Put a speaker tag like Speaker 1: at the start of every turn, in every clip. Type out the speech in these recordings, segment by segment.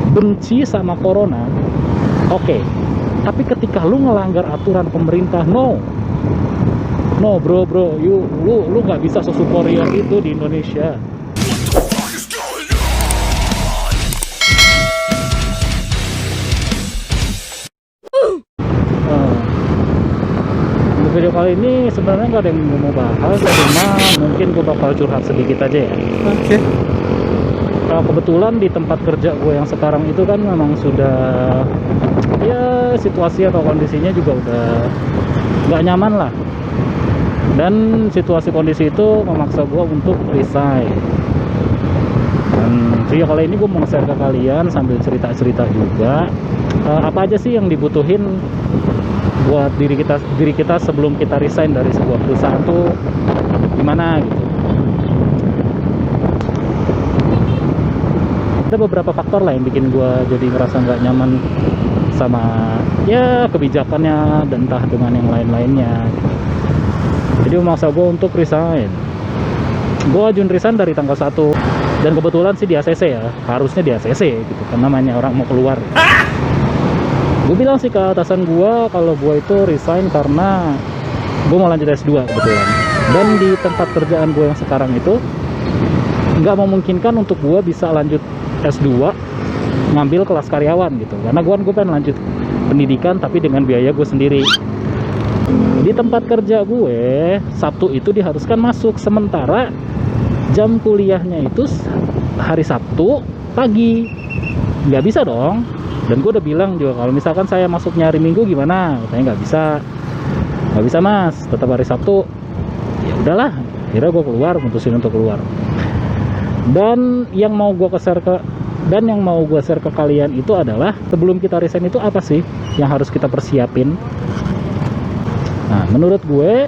Speaker 1: benci sama corona, oke. Tapi ketika lu ngelanggar aturan pemerintah, no bro, lu nggak bisa superior itu di Indonesia. Untuk video kali ini sebenarnya nggak ada yang mau bahas, cuma mungkin gue bakal curhat sedikit aja ya.
Speaker 2: Oke.
Speaker 1: Kebetulan di tempat kerja gue yang sekarang itu kan memang sudah, ya situasi atau kondisinya juga udah nggak nyaman lah, dan situasi kondisi itu memaksa gue untuk resign. Dan video kali ini gue mau share ke kalian sambil cerita-cerita juga apa aja sih yang dibutuhin buat diri kita sebelum kita resign dari sebuah perusahaan tuh gimana gitu. Ada beberapa faktor lah yang bikin gue jadi ngerasa nggak nyaman sama ya kebijakannya dan entah dengan yang lain-lainnya. Jadi memaksa gue untuk resign. Gue ajuin resign dari tanggal 1, dan kebetulan sih di ACC ya, harusnya di ACC gitu kan, namanya orang mau keluar. Gue bilang sih ke atasan gue kalau gue itu resign karena gue mau lanjut S2 kebetulan, dan di tempat kerjaan gue yang sekarang itu nggak memungkinkan untuk gue bisa lanjut S2 ngambil kelas karyawan gitu, karena gue pengen lanjut pendidikan tapi dengan biaya gue sendiri. Di tempat kerja gue Sabtu itu diharuskan masuk, sementara jam kuliahnya itu hari Sabtu pagi, nggak bisa dong. Dan gue udah bilang juga kalau misalkan saya masuknya hari Minggu gimana, katanya nggak bisa mas, tetap hari Sabtu. Ya udahlah, akhirnya gue keluar, mutusin untuk keluar. Dan yang mau gue share ke kalian itu adalah sebelum kita resign itu apa sih yang harus kita persiapin. Nah, menurut gue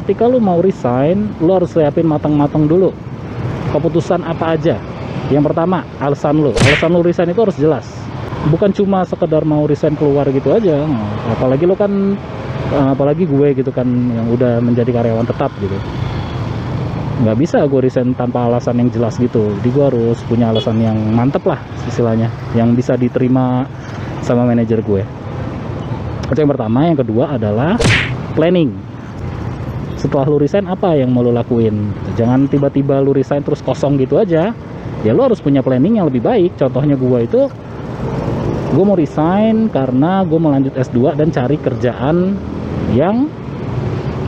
Speaker 1: ketika lu mau resign, lu harus siapin matang-matang dulu keputusan apa aja. Yang pertama, alasan lu resign itu harus jelas, bukan cuma sekedar mau resign keluar gitu aja. Apalagi lu kan apalagi gue gitu kan yang udah menjadi karyawan tetap gitu, nggak bisa gue resign tanpa alasan yang jelas gitu. Jadi gue harus punya alasan yang mantep lah istilahnya, yang bisa diterima sama manajer gue. Itu yang pertama. Yang kedua adalah planning. Setelah lu resign, apa yang mau lu lakuin? Jangan tiba-tiba lu resign terus kosong gitu aja. Ya lu harus punya planning yang lebih baik. Contohnya gue itu, gue mau resign karena gue mau lanjut S2 dan cari kerjaan yang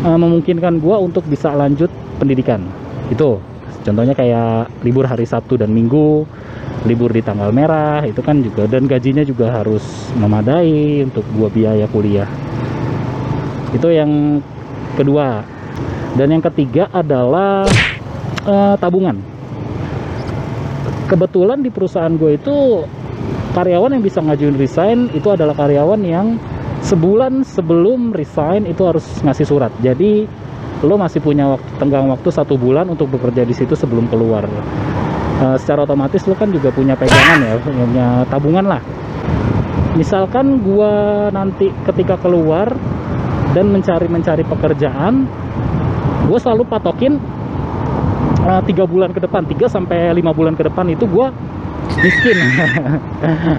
Speaker 1: memungkinkan gue untuk bisa lanjut pendidikan. Itu contohnya kayak libur hari Sabtu dan Minggu, libur di tanggal merah, itu kan juga, dan gajinya juga harus memadai untuk gua biaya kuliah. Itu yang kedua. Dan yang ketiga adalah tabungan. Kebetulan di perusahaan gue itu karyawan yang bisa ngajuin resign itu adalah karyawan yang sebulan sebelum resign itu harus ngasih surat. Jadi lo masih punya tenggang waktu 1 bulan untuk bekerja di situ sebelum keluar. Secara otomatis lo kan juga punya pegangan ya, punya tabungan lah. Misalkan gua nanti ketika keluar dan mencari pekerjaan, gue selalu patokin 3 bulan ke depan, 3 sampai 5 bulan ke depan itu gue miskin.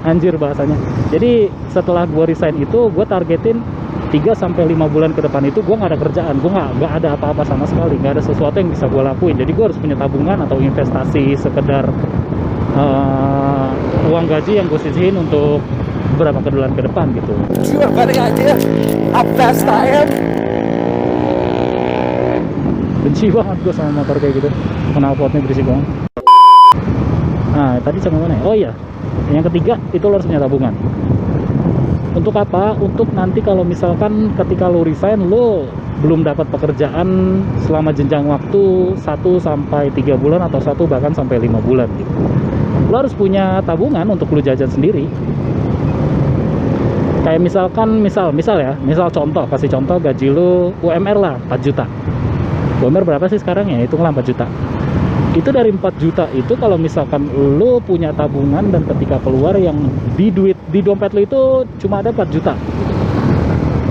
Speaker 1: Anjir bahasanya. Jadi setelah gue resign itu gue targetin 3 sampai 5 bulan ke depan itu gue nggak ada kerjaan, gue nggak ada apa-apa sama sekali, nggak ada sesuatu yang bisa gue lakuin. Jadi gue harus punya tabungan atau investasi sekedar uang gaji yang gue sisihin untuk beberapa bulan ke depan gitu.
Speaker 2: You have any idea how fast I am?
Speaker 1: Benci banget gue sama motor kayak gitu, knalpotnya berisik banget. Nah tadi sampai mana ya? Oh iya, yang ketiga itu lo harus punya tabungan. Untuk apa? Untuk nanti kalau misalkan ketika lo resign, lo belum dapat pekerjaan selama jenjang waktu 1 sampai 3 bulan atau 1 bahkan sampai 5 bulan gitu. Lo harus punya tabungan untuk lo jajan sendiri. Kayak misalkan, misal contoh, kasih contoh, gaji lo UMR lah 4 juta. UMR berapa sih sekarang ya? Hitunglah 4 juta. Itu dari 4 juta itu kalau misalkan lo punya tabungan dan ketika keluar yang di dompet lo itu cuma ada 4 juta.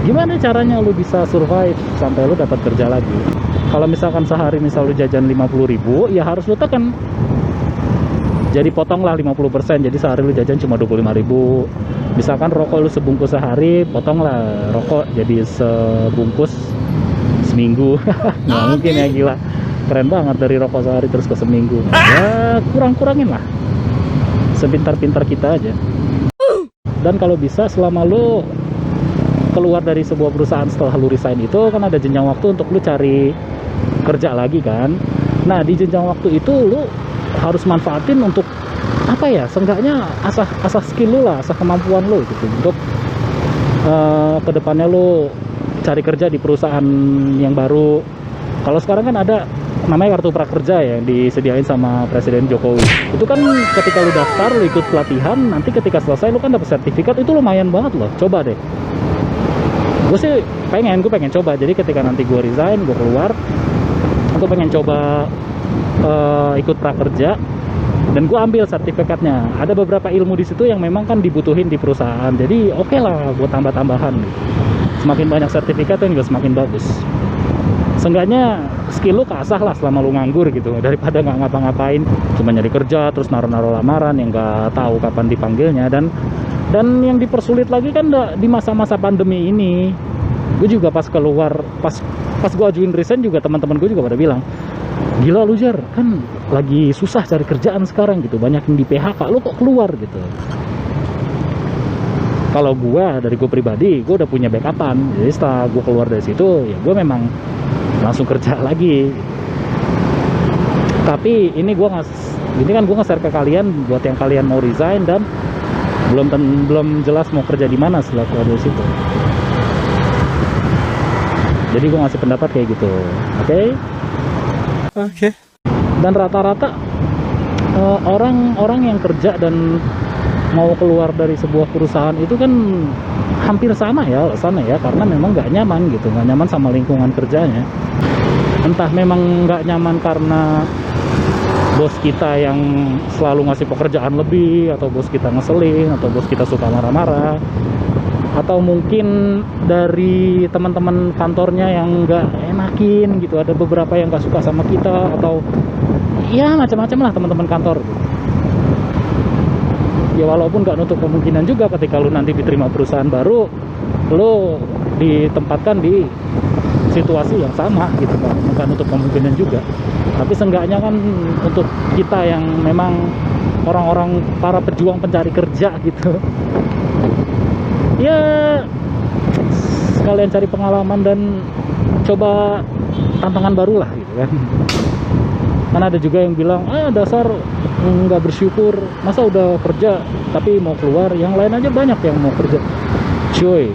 Speaker 1: Gimana caranya lo bisa survive sampai lo dapat kerja lagi? Kalau misalkan sehari misal lo jajan 50.000, ya harus lo tekan Jadi potonglah 50%, jadi sehari lu jajan cuma 25.000. Misalkan rokok lu sebungkus sehari, potonglah rokok jadi sebungkus seminggu. Nggak mungkin ya, gila. Keren banget dari rokok sehari terus ke seminggu. Ya kurang-kurangin lah, sepintar-pintar kita aja. Dan kalau bisa selama lu keluar dari sebuah perusahaan setelah lu resign itu kan ada jenjang waktu untuk lu cari kerja lagi kan. Nah di jenjang waktu itu lu harus manfaatin untuk apa ya, seenggaknya asah skill lu lah, asah kemampuan lu gitu untuk kedepannya lu cari kerja di perusahaan yang baru. Kalau sekarang kan ada namanya kartu prakerja ya, yang disediain sama Presiden Jokowi. Itu kan ketika lu daftar, lu ikut pelatihan, nanti ketika selesai lu kan dapat sertifikat, itu lumayan banget loh. Coba deh. Gue sih pengen coba. Jadi ketika nanti gue resign, gue keluar, aku pengen coba ikut prakerja dan gue ambil sertifikatnya. Ada beberapa ilmu di situ yang memang kan dibutuhin di perusahaan. Jadi oke lah, gue tambah-tambahan. Semakin banyak sertifikat juga semakin bagus. Seenggaknya skill lu keasah lah selama lu nganggur gitu, daripada nggak ngapa-ngapain, cuma nyari kerja terus naruh-naruh lamaran yang nggak tahu kapan dipanggilnya. Dan yang dipersulit lagi kan di masa-masa pandemi ini. Gue juga pas keluar, pas gue ajuin resign juga teman-teman gue juga pada bilang, gila lu Jar, kan lagi susah cari kerjaan sekarang gitu, banyak yang di PHK, lu kok keluar gitu. Kalau dari gue pribadi, gue udah punya backupan. Jadi setelah gue keluar dari situ, ya gue memang langsung kerja lagi. Tapi ini kan gue nge-share ke kalian buat yang kalian mau resign dan belum jelas mau kerja di mana setelah keluar dari situ. Jadi gue ngasih pendapat kayak gitu, oke?
Speaker 2: Oke.
Speaker 1: Dan rata-rata orang yang kerja dan mau keluar dari sebuah perusahaan itu kan hampir sama ya alasannya ya, karena memang nggak nyaman gitu, nggak nyaman sama lingkungan kerjanya. Entah memang nggak nyaman karena bos kita yang selalu ngasih pekerjaan lebih, atau bos kita ngeselin, atau bos kita suka marah-marah, atau mungkin dari teman-teman kantornya yang nggak enakin gitu, ada beberapa yang nggak suka sama kita, atau ya macam-macam lah teman-teman kantor. Ya walaupun nggak nutup kemungkinan juga ketika lu nanti diterima perusahaan baru, lu ditempatkan di situasi yang sama gitu kan, nggak nutup kemungkinan juga. Tapi seenggaknya kan untuk kita yang memang orang-orang para pejuang pencari kerja gitu, ya sekalian cari pengalaman dan coba tantangan baru lah gitu kan. Kan ada juga yang bilang, dasar nggak bersyukur, masa udah kerja tapi mau keluar, yang lain aja banyak yang mau kerja. Cuy,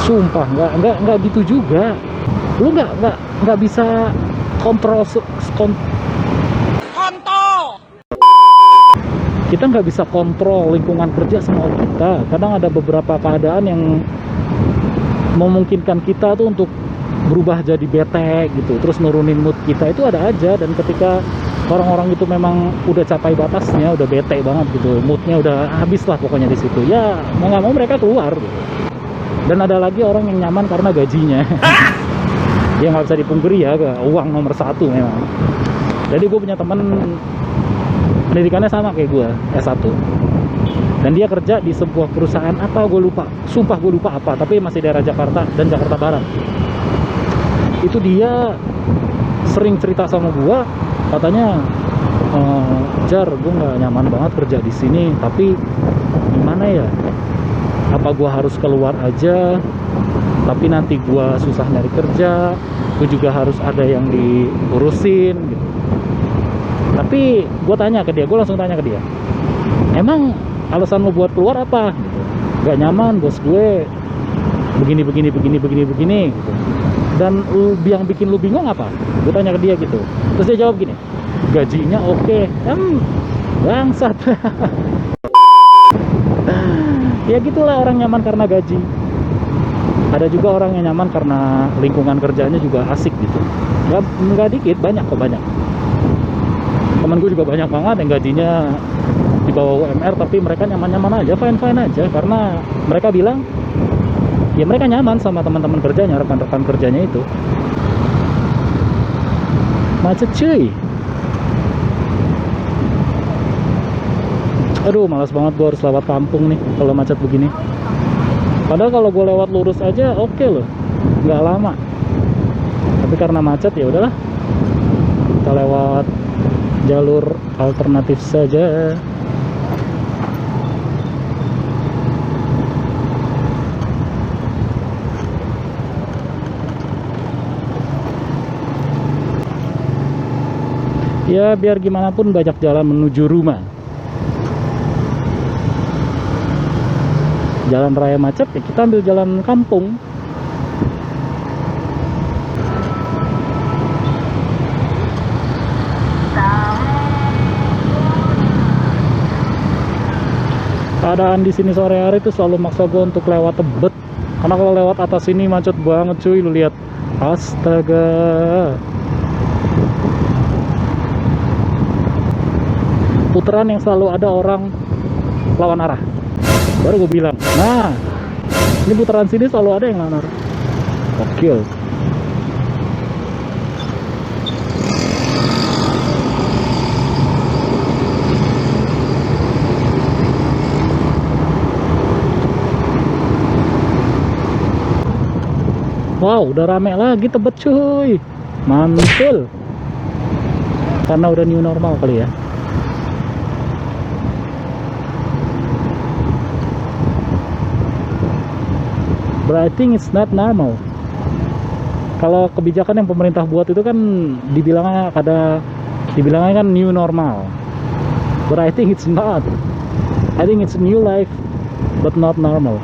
Speaker 1: sumpah nggak gitu juga. Lu nggak bisa kontrol. Kita nggak bisa kontrol lingkungan kerja semua kita. Kadang ada beberapa keadaan yang memungkinkan kita tuh untuk berubah jadi bete gitu, terus nurunin mood kita, itu ada aja. Dan ketika orang-orang itu memang udah capai batasnya, udah bete banget gitu, moodnya udah habis lah pokoknya di situ, ya mau nggak mau mereka keluar gitu. Dan ada lagi orang yang nyaman karena gajinya. Dia nggak bisa dipungkiri ya, uang nomor satu memang. Jadi gue punya teman pendidikannya sama kayak gue, S1, dan dia kerja di sebuah perusahaan apa gue lupa, sumpah gue lupa apa, tapi masih daerah Jakarta dan Jakarta Barat. Itu dia sering cerita sama gue, katanya, Jar, gue nggak nyaman banget kerja di sini, tapi gimana ya, apa gue harus keluar aja, tapi nanti gue susah nyari kerja, gue juga harus ada yang diurusin gitu. Tapi gue langsung tanya ke dia, emang alasan lo buat keluar apa? Gak nyaman, bos gue begini gitu. Dan yang bikin lu bingung apa? Gue tanya ke dia gitu. Terus dia jawab gini, gajinya oke. Bangsat. Ya gitulah, orang nyaman karena gaji. Ada juga orang yang nyaman karena lingkungan kerjanya juga asik gitu. Nggak dikit, banyak. Temen gue juga banyak banget yang gajinya di bawah UMR, tapi mereka nyaman-nyaman aja, fine-fine aja, karena mereka bilang ya mereka nyaman sama teman-teman kerjanya, rekan-rekan kerjanya itu. Macet cuy. Aduh, malas banget gue harus lewat kampung nih kalau macet begini. Padahal kalau gue lewat lurus aja oke loh, nggak lama. Tapi karena macet ya udahlah, kita lewat jalur alternatif saja. Ya biar gimana pun banyak jalan menuju rumah. Jalan raya macet ya kita ambil jalan kampung. Keadaan di sini sore hari itu selalu maksa gue untuk lewat Tebet. Karena kalau lewat atas ini macet banget cuy, lu lihat. Astaga. Putaran yang selalu ada orang lawan arah. Baru gue bilang, nah ini putaran sini selalu ada yang lawan arah. Gokil. Wow, udah rame lagi Tebet cuy. Mantul. Karena udah new normal kali ya. But I think it's not normal. Kalau kebijakan yang pemerintah buat itu kan dibilangnya kan new normal. But I think it's not. I think it's a new life, but not normal.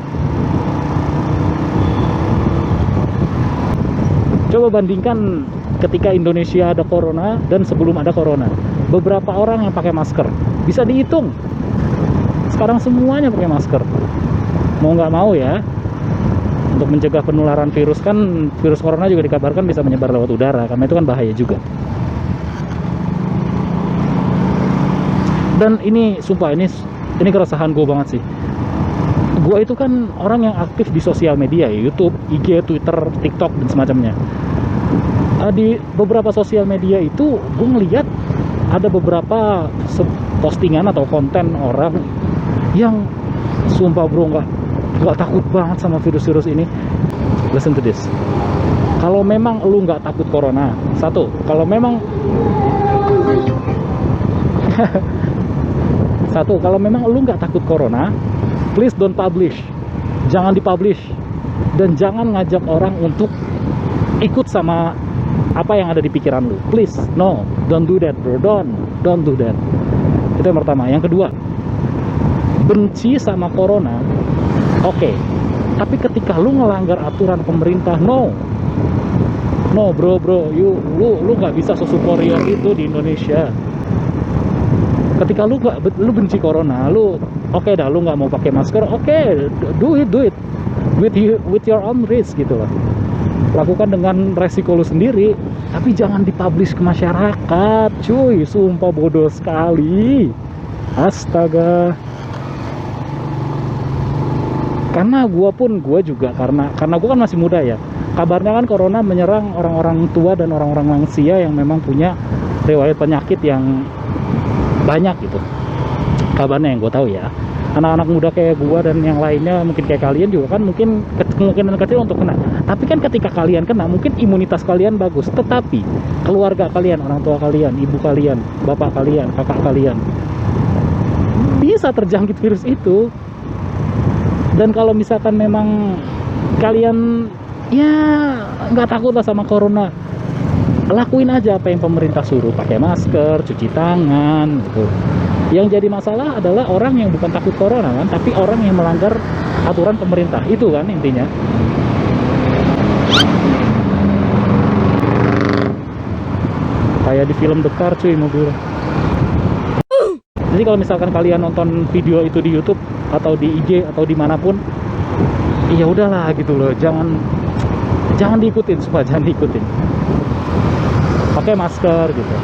Speaker 1: Coba bandingkan ketika Indonesia ada corona dan sebelum ada corona. Beberapa orang yang pakai masker bisa dihitung. Sekarang semuanya pakai masker. Mau nggak mau ya. Untuk mencegah penularan virus, kan virus corona juga dikabarkan bisa menyebar lewat udara, karena itu kan bahaya juga. Dan ini sumpah ini keresahan gue banget sih. Gue itu kan orang yang aktif di sosial media, YouTube, IG, Twitter, TikTok dan semacamnya. Di beberapa sosial media itu gue ngeliat ada beberapa postingan atau konten orang yang sumpah bro nggak takut banget sama virus-virus ini. Listen to this. Kalau memang lu nggak takut corona, satu, kalau memang lu nggak takut corona, please don't publish. Jangan dipublish. Dan jangan ngajak orang untuk ikut sama apa yang ada di pikiran lu. Please, no, don't do that bro. Don't do that. Itu yang pertama. Yang kedua, benci sama corona. Oke, tapi ketika lu ngelanggar aturan pemerintah, no bro, lu nggak bisa sesuperior itu di Indonesia. Ketika lu benci corona, lu oke dah, lu nggak mau pakai masker, oke, do it with your own risk gitu loh. Lakukan dengan resiko lu sendiri, tapi jangan dipublish ke masyarakat, cuy. Sumpah bodoh sekali, astaga. Karena gue juga karena gue kan masih muda ya. Kabarnya kan corona menyerang orang-orang tua dan orang-orang lansia yang memang punya riwayat penyakit yang banyak gitu. Kabarnya yang gue tahu ya. Anak-anak muda kayak gue dan yang lainnya, mungkin kayak kalian juga kan, mungkin kemungkinan kecil untuk kena. Tapi kan ketika kalian kena, mungkin imunitas kalian bagus. Tetapi keluarga kalian, orang tua kalian, ibu kalian, bapak kalian, kakak kalian bisa terjangkit virus itu. Dan kalau misalkan memang kalian ya nggak takut lah sama corona, lakuin aja apa yang pemerintah suruh, pakai masker, cuci tangan gitu. Yang jadi masalah adalah orang yang bukan takut corona kan, tapi orang yang melanggar aturan pemerintah. Itu kan intinya. Kayak di film The Car cuy, mobil. Jadi kalau misalkan kalian nonton video itu di YouTube atau di IG atau dimanapun, ya udahlah gitu loh, jangan diikutin, jangan diikutin. Pakai masker gitu.